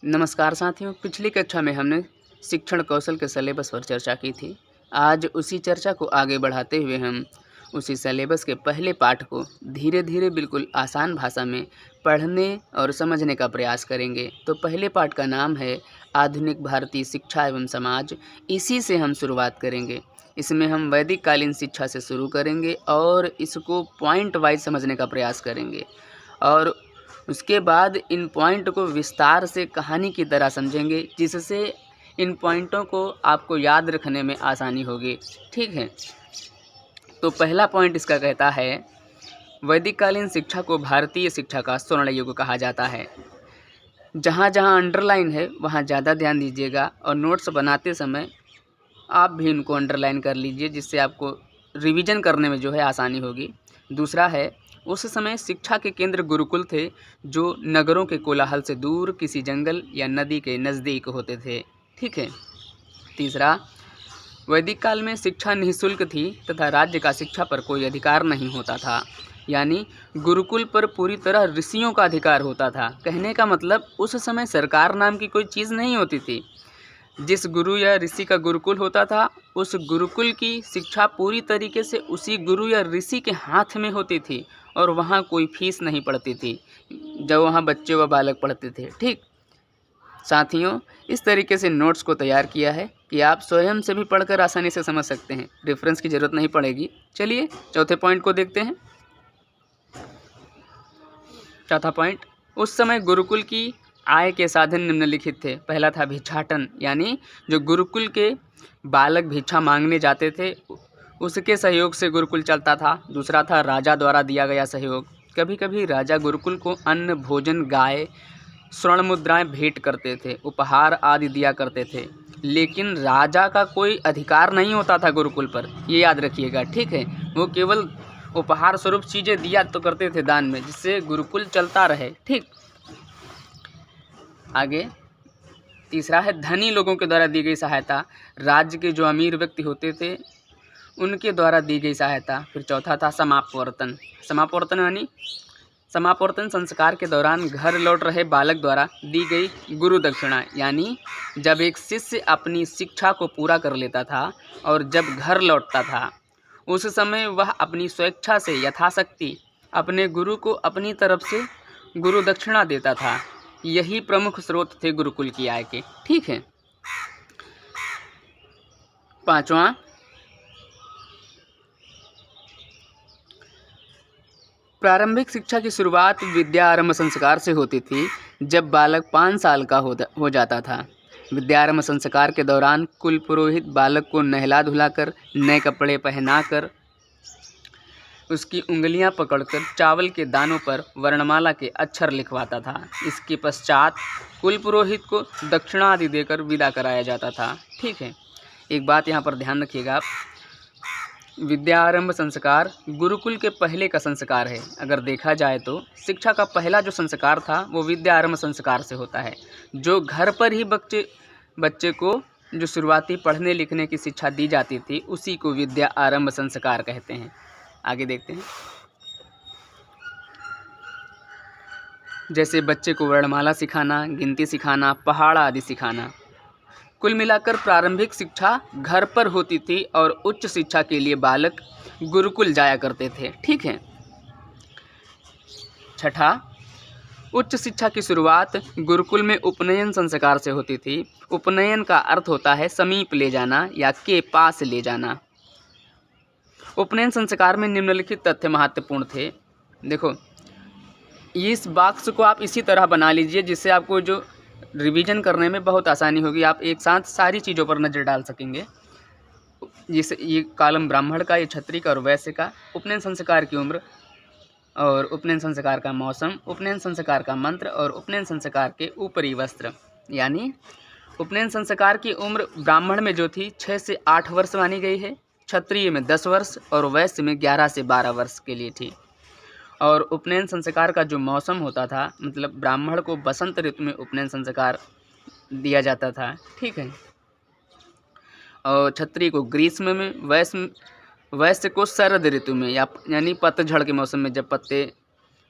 नमस्कार साथियों, पिछली कक्षा में हमने शिक्षण कौशल के सिलेबस पर चर्चा की थी। आज उसी चर्चा को आगे बढ़ाते हुए हम उसी सिलेबस के पहले पाठ को धीरे धीरे बिल्कुल आसान भाषा में पढ़ने और समझने का प्रयास करेंगे। तो पहले पाठ का नाम है आधुनिक भारतीय शिक्षा एवं समाज। इसी से हम शुरुआत करेंगे। इसमें हम वैदिक कालीन शिक्षा से शुरू करेंगे और इसको पॉइंट वाइज समझने का प्रयास करेंगे और उसके बाद इन पॉइंट को विस्तार से कहानी की तरह समझेंगे, जिससे इन पॉइंटों को आपको याद रखने में आसानी होगी। ठीक है, तो पहला पॉइंट इसका कहता है वैदिक कालीन शिक्षा को भारतीय शिक्षा का स्वर्ण युग कहा जाता है। जहाँ जहाँ अंडरलाइन है वहाँ ज़्यादा ध्यान दीजिएगा और नोट्स बनाते समय आप भी इनको अंडरलाइन कर लीजिए, जिससे आपको रिवीजन करने में जो है आसानी होगी। दूसरा है, उस समय शिक्षा के केंद्र गुरुकुल थे, जो नगरों के कोलाहल से दूर किसी जंगल या नदी के नज़दीक होते थे। ठीक है। तीसरा, वैदिक काल में शिक्षा निःशुल्क थी तथा राज्य का शिक्षा पर कोई अधिकार नहीं होता था, यानी गुरुकुल पर पूरी तरह ऋषियों का अधिकार होता था। कहने का मतलब उस समय सरकार नाम की कोई चीज़ नहीं होती थी। जिस गुरु या ऋषि का गुरुकुल होता था, उस गुरुकुल की शिक्षा पूरी तरीके से उसी गुरु या ऋषि के हाथ में होती थी और वहाँ कोई फीस नहीं पड़ती थी, जब वहाँ बच्चे व बालक पढ़ते थे। ठीक साथियों, इस तरीके से नोट्स को तैयार किया है कि आप स्वयं से भी पढ़कर आसानी से समझ सकते हैं। रेफरेंस की ज़रूरत नहीं पड़ेगी। चलिए चौथे पॉइंट को देखते हैं। चौथा पॉइंट, उस समय गुरुकुल की आय के साधन निम्नलिखित थे। पहला था भिक्षाटन, यानी जो गुरुकुल के बालक भिक्षा मांगने जाते थे उसके सहयोग से गुरुकुल चलता था। दूसरा था राजा द्वारा दिया गया सहयोग। कभी कभी राजा गुरुकुल को अन्न, भोजन, गाय, स्वर्ण मुद्राएं भेंट करते थे, उपहार आदि दिया करते थे, लेकिन राजा का कोई अधिकार नहीं होता था गुरुकुल पर, ये याद रखिएगा। ठीक है, वो केवल उपहार स्वरूप चीज़ें दिया तो करते थे दान में, जिससे गुरुकुल चलता रहे। ठीक, आगे तीसरा है धनी लोगों के द्वारा दी गई सहायता। राज्य के जो अमीर व्यक्ति होते थे उनके द्वारा दी गई सहायता। फिर चौथा था समापवर्तन। समापवर्तन यानी समापवर्तन संस्कार के दौरान घर लौट रहे बालक द्वारा दी गई गुरु दक्षिणा, यानी जब एक शिष्य अपनी शिक्षा को पूरा कर लेता था और जब घर लौटता था उस समय वह अपनी स्वेच्छा से यथाशक्ति अपने गुरु को अपनी तरफ से गुरु दक्षिणा देता था। यही प्रमुख स्रोत थे गुरुकुल की आय के। ठीक है। पांचवा, प्रारंभिक शिक्षा की शुरुआत विद्यारंभ संस्कार से होती थी, जब बालक 5 साल का हो जाता था। विद्यारंभ संस्कार के दौरान कुल पुरोहित बालक को नहला धुलाकर, नए कपड़े पहनाकर, उसकी उंगलियां पकड़कर चावल के दानों पर वर्णमाला के अक्षर लिखवाता था। इसके पश्चात कुल पुरोहित को दक्षिणा आदि देकर विदा कराया जाता था। ठीक है, एक बात यहाँ पर ध्यान रखिएगा आप, विद्यारंभ संस्कार गुरुकुल के पहले का संस्कार है। अगर देखा जाए तो शिक्षा का पहला जो संस्कार था वो विद्यारंभ संस्कार से होता है, जो घर पर ही बच्चे को जो शुरुआती पढ़ने लिखने की शिक्षा दी जाती थी उसी को विद्या आरंभ संस्कार कहते हैं। आगे देखते हैं। जैसे बच्चे को वर्णमाला सिखाना, गिनती सिखाना, पहाड़ा आदि सिखाना। कुल मिलाकर प्रारंभिक शिक्षा घर पर होती थी और उच्च शिक्षा के लिए बालक गुरुकुल जाया करते थे। ठीक है। छठा, उच्च शिक्षा की शुरुआत गुरुकुल में उपनयन संस्कार से होती थी। उपनयन का अर्थ होता है समीप ले जाना या के पास ले जाना। उपनयन संस्कार में निम्नलिखित तथ्य महत्वपूर्ण थे। देखो, इस बॉक्स को आप इसी तरह बना लीजिए जिससे आपको जो रिवीजन करने में बहुत आसानी होगी। आप एक साथ सारी चीज़ों पर नज़र डाल सकेंगे। जैसे ये कॉलम ब्राह्मण का, ये क्षत्रिय का और वैश्य का, उपनयन संस्कार की उम्र और उपनयन संस्कार का मौसम, उपनयन संस्कार का मंत्र और उपनयन संस्कार के ऊपरी वस्त्र। यानी उपनयन संस्कार की उम्र ब्राह्मण में जो थी 6 से 8 वर्ष मानी गई है, क्षत्रिय में 10 वर्ष और वैश्य में 11 से 12 वर्ष के लिए थी। और उपनयन संस्कार का जो मौसम होता था, मतलब ब्राह्मण को बसंत ऋतु में उपनयन संस्कार दिया जाता था। ठीक है। और क्षत्रिय को ग्रीष्म में, वैश्य को शरद ऋतु में यानी पतझड़ के मौसम में, जब पत्ते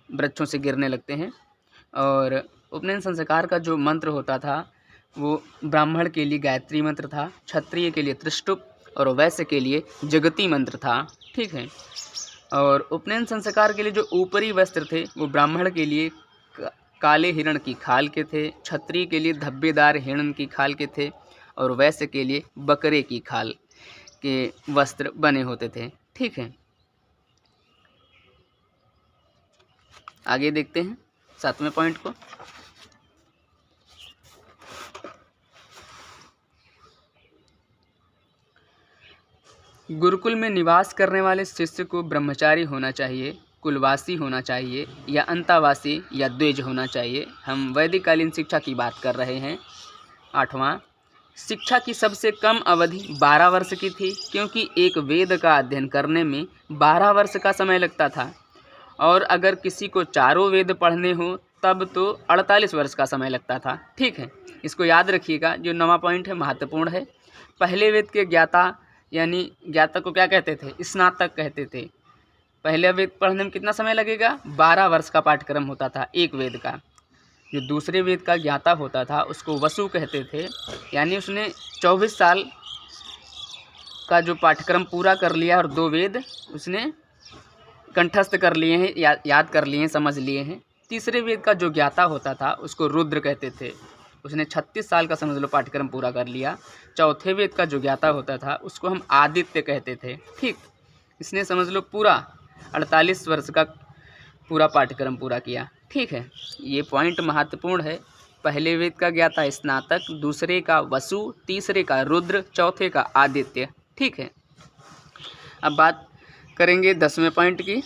वृक्षों से गिरने लगते हैं। और उपनयन संस्कार का जो मंत्र होता था वो ब्राह्मण के लिए गायत्री मंत्र था, क्षत्रिय के लिए त्रिष्टुप और वैश्य के लिए जगती मंत्र था। ठीक है। और उपनयन संस्कार के लिए जो ऊपरी वस्त्र थे वो ब्राह्मण के लिए काले हिरण की खाल के थे, क्षत्रिय के लिए धब्बेदार हिरण की खाल के थे और वैश्य के लिए बकरे की खाल के वस्त्र बने होते थे। ठीक है। आगे देखते हैं 7वें पॉइंट को। गुरुकुल में निवास करने वाले शिष्य को ब्रह्मचारी होना चाहिए, कुलवासी होना चाहिए या अंतावासी या द्विज होना चाहिए। हम वैदिक कालीन शिक्षा की बात कर रहे हैं। 8वां, शिक्षा की सबसे कम अवधि 12 वर्ष की थी, क्योंकि एक वेद का अध्ययन करने में 12 वर्ष का समय लगता था और अगर किसी को चारों वेद पढ़ने हो तब तो 48 वर्ष का समय लगता था। ठीक है। इसको याद रखिएगा। जो 9वां पॉइंट है महत्वपूर्ण है। पहले वेद के ज्ञाता यानी ज्ञाता को क्या कहते थे? स्नातक कहते थे। पहले वेद पढ़ने में कितना समय लगेगा? 12 वर्ष का पाठ्यक्रम होता था एक वेद का। जो दूसरे वेद का ज्ञाता होता था उसको वसु कहते थे, यानी उसने 24 साल का जो पाठ्यक्रम पूरा कर लिया और 2 वेद उसने कंठस्थ कर लिए हैं, याद कर लिए हैं, समझ लिए हैं। तीसरे वेद का जो ज्ञाता होता था उसको रुद्र कहते थे, उसने 36 साल का समझ लो पाठ्यक्रम पूरा कर लिया। चौथे वेद का जो ज्ञाता होता था उसको हम आदित्य कहते थे। ठीक, इसने समझ लो पूरा 48 वर्ष का पूरा पाठ्यक्रम पूरा किया। ठीक है, ये पॉइंट महत्वपूर्ण है। पहले वेद का ज्ञाता स्नातक, दूसरे का वसु, तीसरे का रुद्र, चौथे का आदित्य। ठीक है। अब बात करेंगे 10वें पॉइंट की।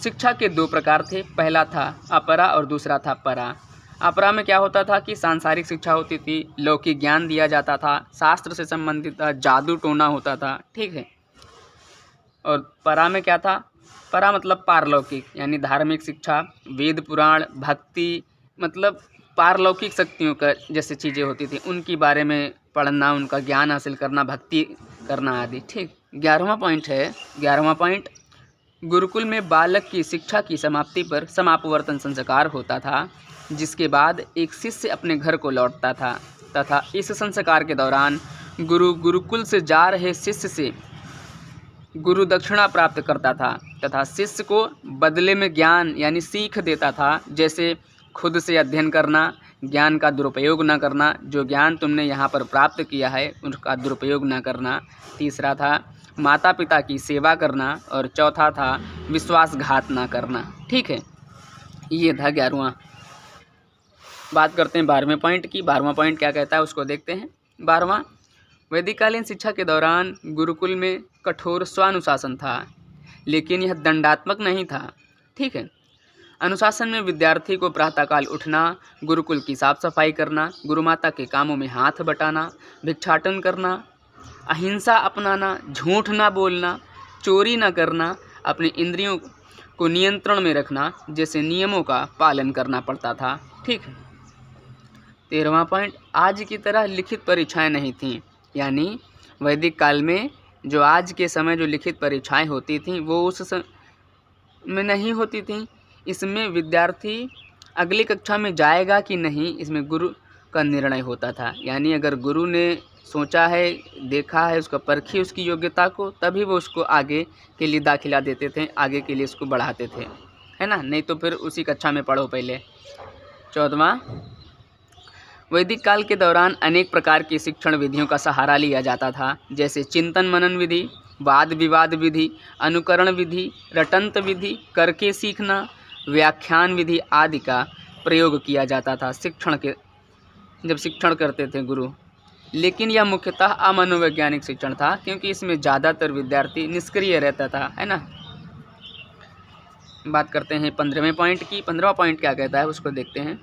शिक्षा के 2 प्रकार थे, पहला था अपरा और दूसरा था परा। अपरा में क्या होता था कि सांसारिक शिक्षा होती थी, लौकिक ज्ञान दिया जाता था, शास्त्र से संबंधित जादू टोना होता था। ठीक है। और परा में क्या था? परा मतलब पारलौकिक, यानी धार्मिक शिक्षा, वेद पुराण, भक्ति, मतलब पारलौकिक शक्तियों का जैसे चीज़ें होती थी उनके बारे में पढ़ना, उनका ज्ञान हासिल करना, भक्ति करना आदि। ठीक। 11वां पॉइंट है। 11वां पॉइंट, गुरुकुल में बालक की शिक्षा की समाप्ति पर समापवर्तन संस्कार होता था, जिसके बाद एक शिष्य अपने घर को लौटता था तथा इस संस्कार के दौरान गुरुकुल से जा रहे शिष्य से गुरु दक्षिणा प्राप्त करता था तथा शिष्य को बदले में ज्ञान यानी सीख देता था, जैसे खुद से अध्ययन करना, ज्ञान का दुरुपयोग न करना, जो ज्ञान तुमने यहाँ पर प्राप्त किया है उसका दुरुपयोग न करना। तीसरा था माता पिता की सेवा करना और चौथा था विश्वासघात न करना। ठीक है, ये था 11वां। बात करते हैं 12वें पॉइंट की। 12वां पॉइंट क्या कहता है उसको देखते हैं। 12वां, वैदिककालीन शिक्षा के दौरान गुरुकुल में कठोर स्वानुशासन था, लेकिन यह दंडात्मक नहीं था। ठीक है। अनुशासन में विद्यार्थी को प्रातःकाल उठना, गुरुकुल की साफ सफाई करना, गुरुमाता के कामों में हाथ बटाना, भिक्षाटन करना, अहिंसा अपनाना, झूठ ना बोलना, चोरी ना करना, अपनी इंद्रियों को नियंत्रण में रखना जैसे नियमों का पालन करना पड़ता था। ठीक है। 13वां पॉइंट, आज की तरह लिखित परीक्षाएं नहीं थीं, यानी वैदिक काल में जो आज के समय जो लिखित परीक्षाएं होती थीं वो उस समय में नहीं होती थीं। इसमें विद्यार्थी अगली कक्षा में जाएगा कि नहीं इसमें गुरु का निर्णय होता था, यानी अगर गुरु ने सोचा है, देखा है, उसका परखी उसकी योग्यता को, तभी वो उसको आगे के लिए दाखिला देते थे, आगे के लिए उसको बढ़ाते थे, है ना, नहीं तो फिर उसी कक्षा में पढ़ो पहले। 14वां, वैदिक काल के दौरान अनेक प्रकार की शिक्षण विधियों का सहारा लिया जाता था, जैसे चिंतन मनन विधि, वाद विवाद विधि, अनुकरण विधि, रटंत विधि, करके सीखना, व्याख्यान विधि आदि का प्रयोग किया जाता था जब शिक्षण करते थे गुरु। लेकिन यह मुख्यतः अमनोवैज्ञानिक शिक्षण था, क्योंकि इसमें ज़्यादातर विद्यार्थी निष्क्रिय रहता था, है ना। बात करते हैं 15वें पॉइंट की। 15वां पॉइंट क्या कहता है उसको देखते हैं।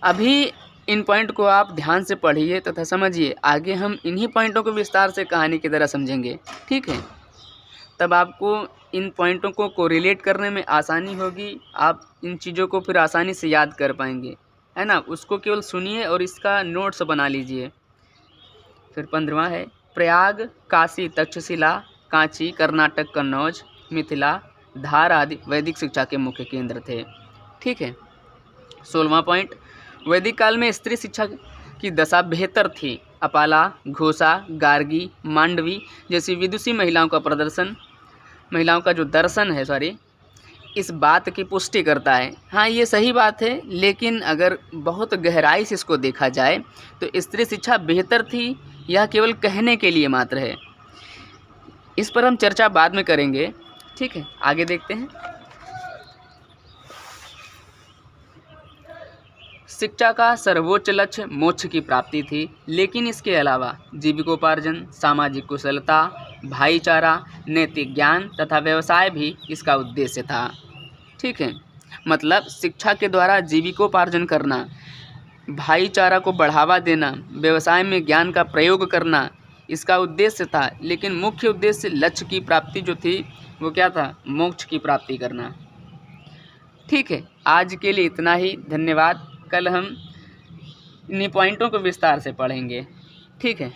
अभी इन पॉइंट को आप ध्यान से पढ़िए तथा समझिए, आगे हम इन्हीं पॉइंटों को विस्तार से कहानी की तरह समझेंगे। ठीक है, तब आपको इन पॉइंटों को कोरिलेट करने में आसानी होगी, आप इन चीज़ों को फिर आसानी से याद कर पाएंगे, है ना। उसको केवल सुनिए और इसका नोट्स बना लीजिए। फिर 15वां है, प्रयाग, काशी, तक्षशिला, कांची, कर्नाटक, कन्नौज, मिथिला, धार आदि वैदिक शिक्षा के मुख्य केंद्र थे। ठीक है। 16वां पॉइंट, वैदिक काल में स्त्री शिक्षा की दशा बेहतर थी। अपाला, घोषा, गार्गी, मांडवी जैसी विदुषी महिलाओं का जो दर्शन है इस बात की पुष्टि करता है। हाँ, ये सही बात है, लेकिन अगर बहुत गहराई से इसको देखा जाए तो स्त्री शिक्षा बेहतर थी, यह केवल कहने के लिए मात्र है। इस पर हम चर्चा बाद में करेंगे, ठीक है। आगे देखते हैं। शिक्षा का सर्वोच्च लक्ष्य मोक्ष की प्राप्ति थी, लेकिन इसके अलावा जीविकोपार्जन, सामाजिक कुशलता, भाईचारा, नैतिक ज्ञान तथा व्यवसाय भी इसका उद्देश्य था, ठीक है। मतलब शिक्षा के द्वारा जीविकोपार्जन करना, भाईचारा को बढ़ावा देना, व्यवसाय में ज्ञान का प्रयोग करना इसका उद्देश्य था, लेकिन मुख्य उद्देश्य लक्ष्य की प्राप्ति जो थी वो क्या था? मोक्ष की प्राप्ति करना, ठीक है। आज के लिए इतना ही, धन्यवाद। कल हम इन्हीं पॉइंटों को विस्तार से पढ़ेंगे, ठीक है।